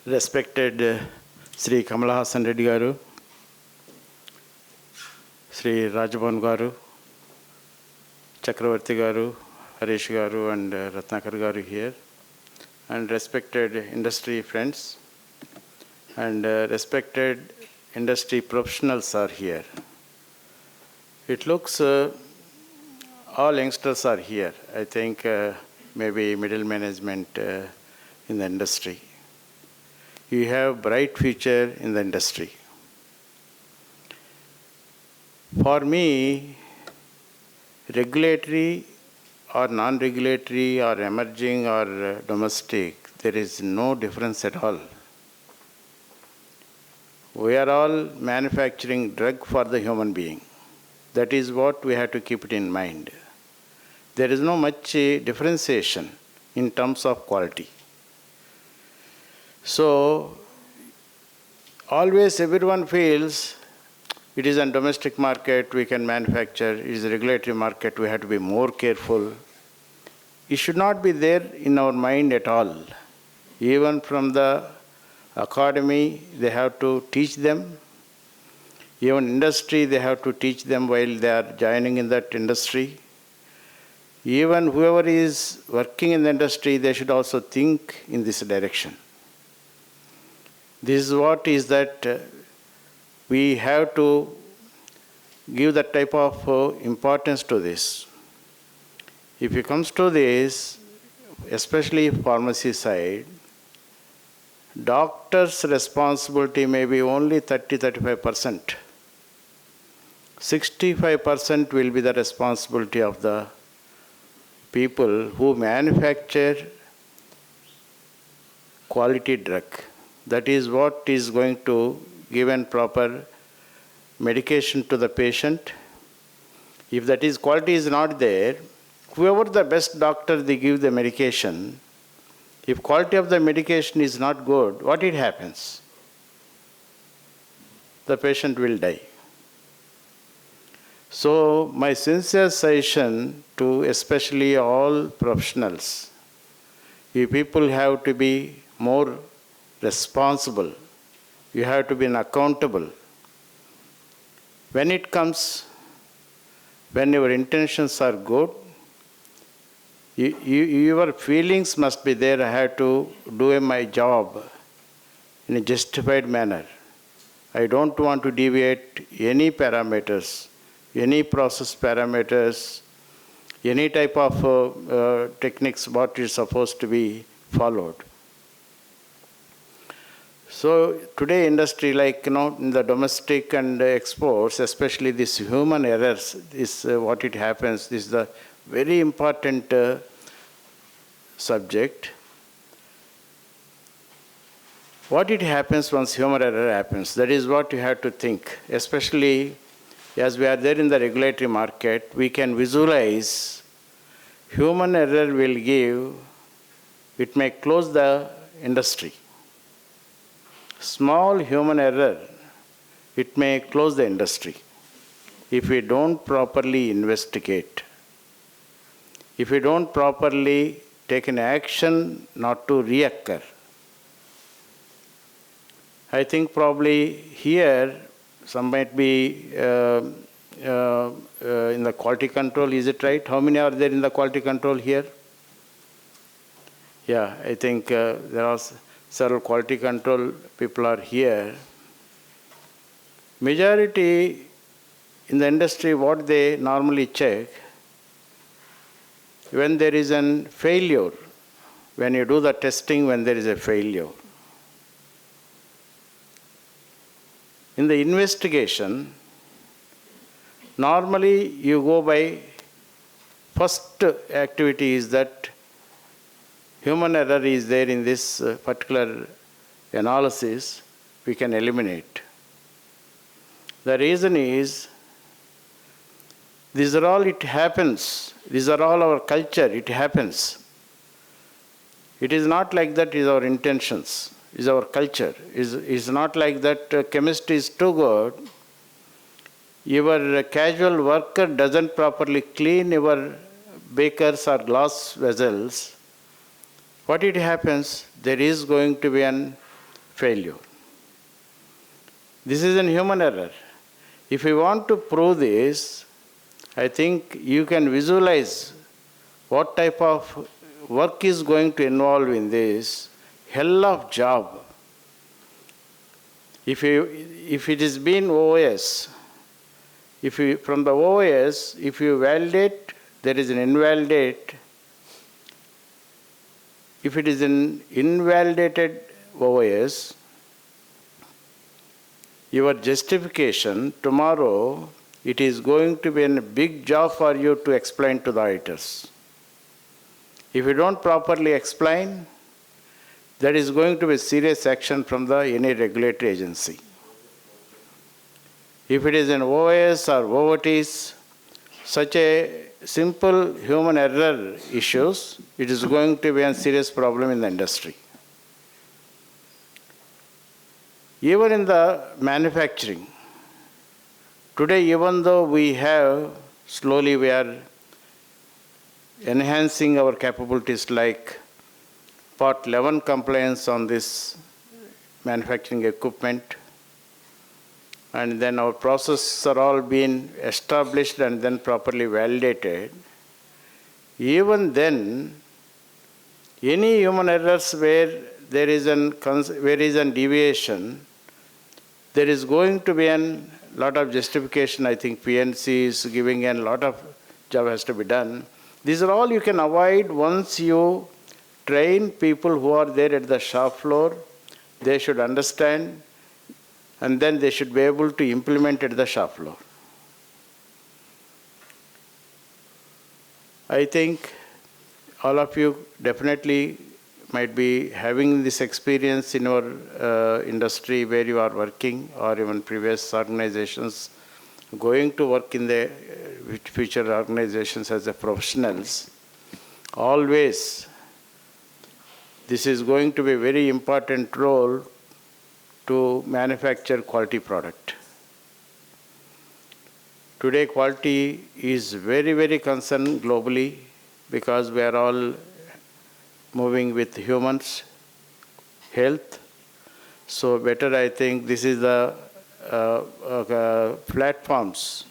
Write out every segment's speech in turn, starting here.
Respected Sri Kamalasan Reddy garu, Sri Rajaban garu, Chakravarti garu, Harish garu and Ratnakar garu here, and respected industry friends and respected industry professionals are here. It looks all youngsters are here. I think maybe middle management in the industry. You have bright future in the industry. For me, regulatory or non-regulatory or emerging or domestic, there is no difference at all. We are all manufacturing drug for the human being. That is what we have to keep it in mind. There is no much differentiation in terms of quality. So, always everyone feels it is a domestic market, we can manufacture, it is a regulatory market, we have to be more careful. It should not be there in our mind at all. Even from the academy, they have to teach them. Even industry, they have to teach them while they are joining in that industry. Even whoever is working in the industry, they should also think in this direction. This is what is that we have to give that type of importance to this. If it comes to this, especially pharmacy side, doctor's responsibility may be only 30-35%. 65% will be the responsibility of the people who manufacture quality drug. That is what is going to give a proper medication to the patient. If that is quality is not there, whoever the best doctor they give the medication, if quality of the medication is not good, what it happens? The patient will die. So my sincere suggestion to especially all professionals, you people have to be more responsible. You have to be accountable. When it comes, when your intentions are good, your feelings must be there. I have to do my job in a justified manner. I don't want to deviate any parameters, any process parameters, any type of techniques what is supposed to be followed. So today industry, like in the domestic and exports, especially this human errors is what it happens. This is the very important subject. What it happens once human error happens, that is what you have to think. Especially as we are there in the regulatory market, we can visualize human error will give, it may close the industry. Small human error, it may close the industry if we don't properly investigate. If we don't properly take an action not to reoccur. I think probably here some might be in the quality control, is it right? How many are there in the quality control here? Yeah, I think there are several quality control people are here. Majority in the industry, what they normally check, when there is a failure, when you do the testing, when there is a failure. In the investigation, normally you go by first activity is that human error is there in this particular analysis, we can eliminate. The reason is, these are all it happens. These are all our culture, it happens. It is not like that is our intentions, is our culture. Is not like that chemistry is too good. Your casual worker doesn't properly clean your bakers or glass vessels. What it happens, there is going to be an failure. This is a human error. If you want to prove this, I think you can visualize what type of work is going to involve in this hell of job. If it is been OS, from the OS, if you validate, there is an invalidate. If it is an invalidated OS, your justification tomorrow, it is going to be a big job for you to explain to the auditors. If you don't properly explain, there is going to be serious action from any regulatory agency. If it is an OS or OOTs, such a simple human error issues, it is going to be a serious problem in the industry. Even in the manufacturing, today even though we are enhancing our capabilities like Part 11 compliance on this manufacturing equipment, and then our processes are all being established and then properly validated. Even then, any human errors where there is a deviation, there is going to be a lot of justification. I think PNC is giving a lot of job has to be done. These are all you can avoid once you train people who are there at the shop floor. They should understand, and then they should be able to implement at the shop floor. I think all of you definitely might be having this experience in your industry where you are working, or even previous organizations, going to work in the future organizations as a professionals. Always, this is going to be a very important role to manufacture quality product. Today, quality is very, very concerned globally because we are all moving with humans' health. So better, I think, this is the platforms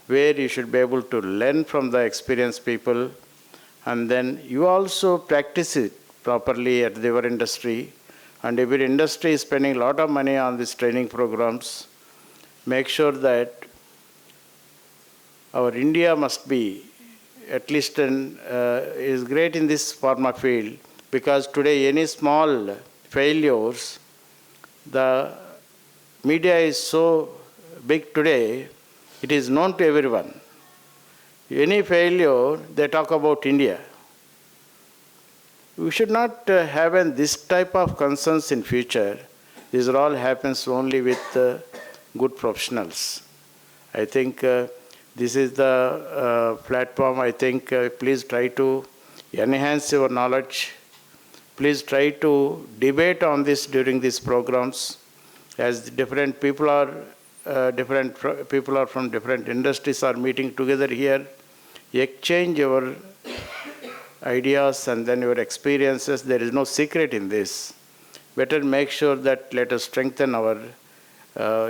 where you should be able to learn from the experienced people, and then you also practice it properly at your industry. And every industry is spending a lot of money on these training programs. Make sure that our India must be at least is great in this pharma field, because today any small failures, the media is so big today, it is known to everyone. Any failure, they talk about India. We should not have this type of concerns in future. This all happens only with good professionals. I think this is the platform. I think please try to enhance your knowledge. Please try to debate on this during these programs, as different people are from different industries are meeting together here. Exchange your ideas and then your experiences. There is no secret in this. Better make sure that let us strengthen our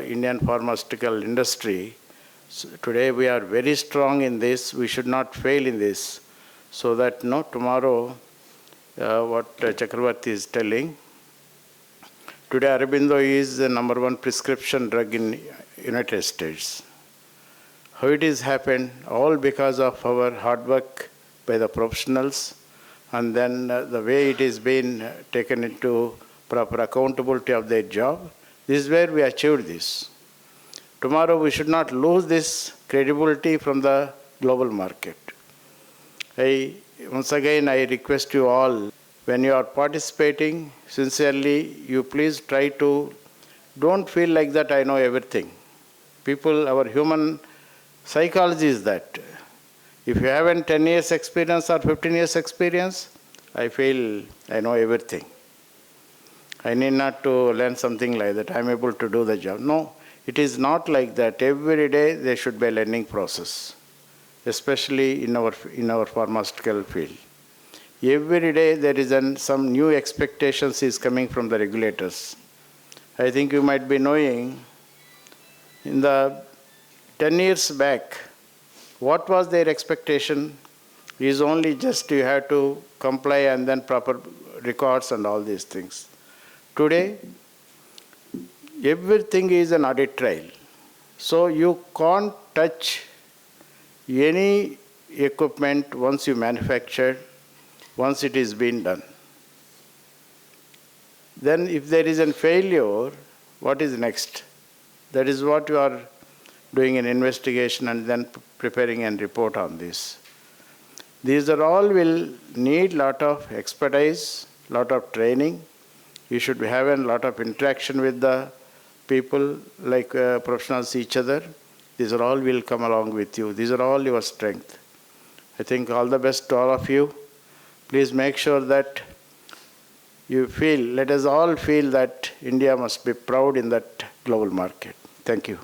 Indian pharmaceutical industry. So today we are very strong in this. We should not fail in this, so that tomorrow, what Chakravarti is telling, today Aurobindo is the #1 prescription drug in United States. How it is happened? All because of our hard work by the professionals, and then the way it is being taken into proper accountability of their job. This is where we achieved this. Tomorrow we should not lose this credibility from the global market. Once again, I request you all, when you are participating, sincerely, you please try to, don't feel like that I know everything. People, our human psychology is that. If you haven't 10 years experience or 15 years experience, I feel I know everything. I need not to learn something like that. I'm able to do the job. No, it is not like that. Every day there should be a learning process, especially in our pharmaceutical field. Every day there is some new expectations is coming from the regulators. I think you might be knowing, in the 10 years back, what was their expectation? Is only just you have to comply and then proper records and all these things. Today, everything is an audit trail. So you can't touch any equipment once you manufacture, once it is been done. Then if there is a failure, what is next? That is what you are doing an investigation and then preparing a report on this. These are all will need lot of expertise, lot of training. You should have a lot of interaction with the people, like professionals each other. These are all will come along with you. These are all your strength. I think all the best to all of you. Please make sure that you feel, let us all feel that India must be proud in that global market. Thank you.